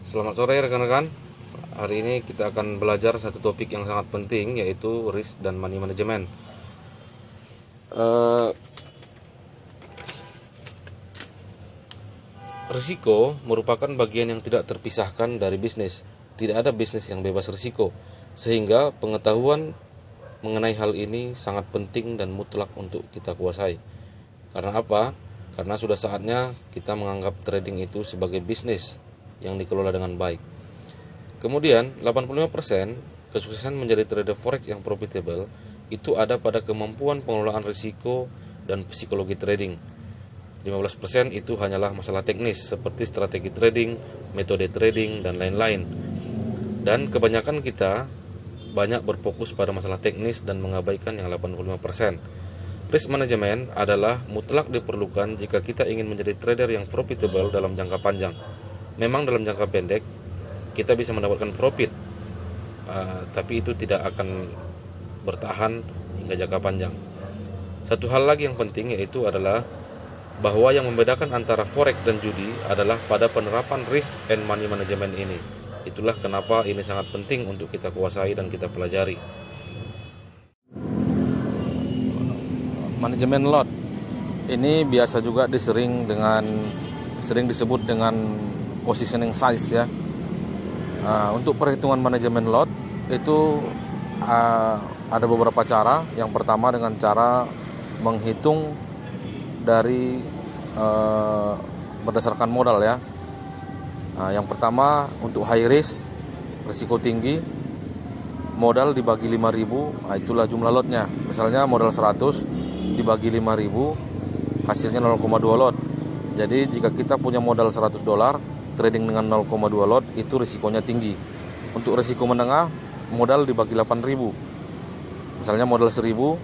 Selamat sore rekan-rekan. Hari ini kita akan belajar satu topik yang sangat penting, yaitu risk dan money management. Risiko merupakan bagian yang tidak terpisahkan dari bisnis. Tidak ada bisnis yang bebas risiko, sehingga pengetahuan mengenai hal ini sangat penting dan mutlak untuk kita kuasai. Karena apa? Karena sudah saatnya kita menganggap trading itu sebagai bisnis yang dikelola dengan baik. Kemudian 85% kesuksesan menjadi trader forex yang profitable itu ada pada kemampuan pengelolaan risiko dan psikologi trading. 15% itu hanyalah masalah teknis seperti strategi trading, metode trading, dan lain-lain. Dan kebanyakan kita banyak berfokus pada masalah teknis dan mengabaikan yang 85%. Risk management adalah mutlak diperlukan jika kita ingin menjadi trader yang profitable dalam jangka panjang. Memang dalam jangka pendek kita bisa mendapatkan profit, tapi itu tidak akan bertahan hingga jangka panjang. Satu hal lagi yang penting yaitu adalah bahwa yang membedakan antara forex dan judi adalah pada penerapan risk and money management ini. Itulah kenapa ini sangat penting untuk kita kuasai dan kita pelajari. Manajemen lot ini biasa juga sering disebut dengan positioning size ya. Untuk perhitungan manajemen lot itu ada beberapa cara. Yang pertama dengan cara menghitung dari berdasarkan modal ya. Yang pertama untuk high risk, risiko tinggi, modal dibagi 5.000, itulah jumlah lotnya. Misalnya modal 100 dibagi 5.000, hasilnya 0,2 lot. Jadi jika kita punya modal $100, trading dengan 0,2 lot itu risikonya tinggi. Untuk risiko menengah, modal dibagi 8.000. Misalnya modal 1.000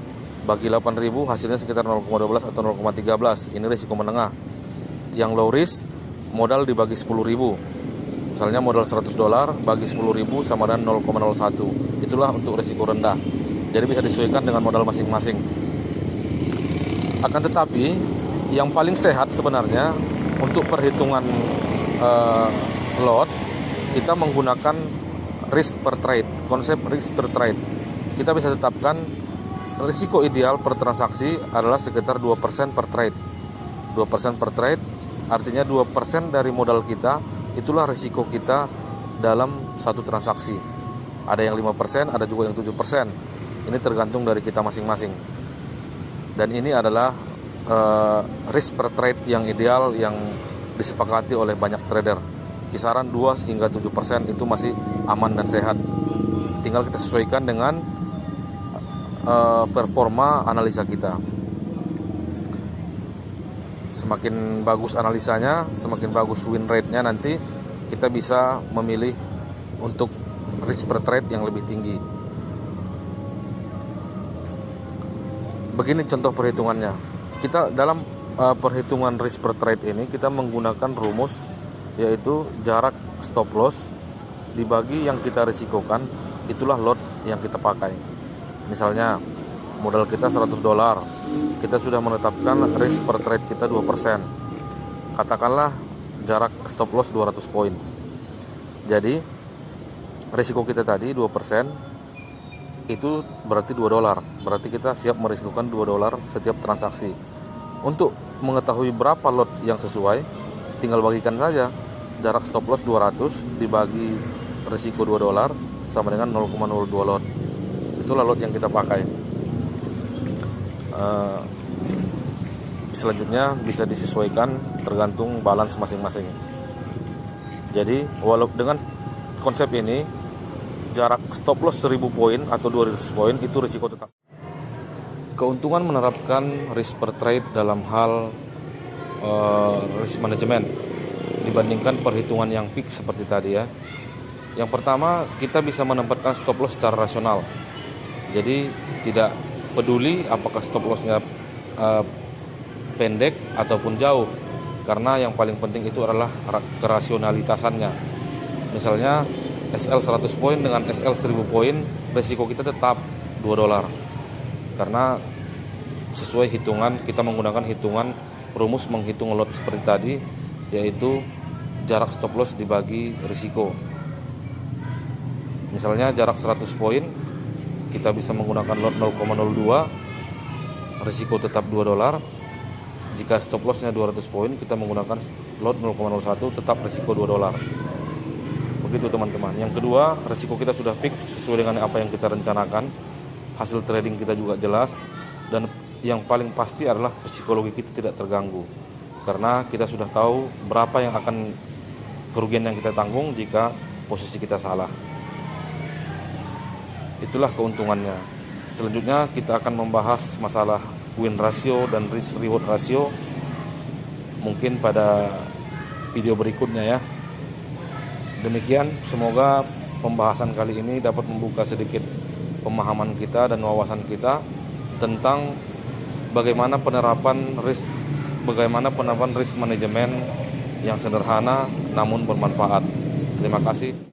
bagi 8.000, hasilnya sekitar 0,12 atau 0,13. Ini risiko menengah. Yang low risk, modal dibagi 10.000. Misalnya modal $100 bagi 10.000 sama dengan 0,01. Itulah untuk risiko rendah. Jadi bisa disesuaikan dengan modal masing-masing. Akan tetapi yang paling sehat sebenarnya untuk perhitungan lot, kita menggunakan risk per trade. Konsep risk per trade, kita bisa tetapkan risiko ideal per transaksi adalah sekitar 2% per trade. 2% per trade artinya 2% dari modal kita, itulah risiko kita dalam satu transaksi. Ada yang 5%, ada juga yang 7%. Ini tergantung dari kita masing-masing. Dan ini adalah risk per trade yang ideal yang disepakati oleh banyak trader. Kisaran 2 hingga 7% itu masih aman dan sehat. Tinggal kita sesuaikan dengan performa analisa kita. Semakin bagus analisanya, semakin bagus win rate-nya, nanti kita bisa memilih untuk risk per trade yang lebih tinggi. Begini contoh perhitungannya. Kita dalam perhitungan risk per trade ini kita menggunakan rumus, yaitu jarak stop loss dibagi yang kita risikokan, itulah lot yang kita pakai. Misalnya modal kita $100, kita sudah menetapkan risk per trade kita 2%. Katakanlah jarak stop loss 200 poin. Jadi risiko kita tadi 2%, itu berarti $2. Berarti kita siap merisikokan $2 setiap transaksi. Untuk mengetahui berapa lot yang sesuai, tinggal bagikan saja jarak stop loss 200 dibagi risiko $2 sama dengan 0,02 lot. Itulah lot yang kita pakai. Selanjutnya bisa disesuaikan tergantung balance masing-masing. Jadi walau dengan konsep ini, jarak stop loss 1.000 poin atau 200 poin itu risiko tetap. Keuntungan menerapkan risk per trade dalam hal risk management dibandingkan perhitungan yang fix seperti tadi ya. Yang pertama, kita bisa menempatkan stop loss secara rasional. Jadi tidak peduli apakah stop lossnya pendek ataupun jauh, karena yang paling penting itu adalah kerasionalitasannya. Misalnya SL 100 poin dengan SL 1000 poin, risiko kita tetap $2. Karena sesuai hitungan, kita menggunakan hitungan rumus menghitung lot seperti tadi, yaitu jarak stop loss dibagi risiko. Misalnya jarak 100 poin, kita bisa menggunakan lot 0,02, risiko tetap $2. Jika stop lossnya 200 poin, kita menggunakan lot 0,01, tetap risiko $2. Begitu teman-teman. Yang kedua, risiko kita sudah fix sesuai dengan apa yang kita rencanakan. Hasil trading kita juga jelas, dan yang paling pasti adalah psikologi kita tidak terganggu, karena kita sudah tahu berapa yang akan kerugian yang kita tanggung jika posisi kita salah. Itulah keuntungannya. Selanjutnya kita akan membahas masalah win ratio dan risk reward ratio mungkin pada video berikutnya ya. Demikian, semoga pembahasan kali ini dapat membuka sedikit pemahaman kita dan wawasan kita tentang bagaimana penerapan risk manajemen yang sederhana namun bermanfaat. Terima kasih.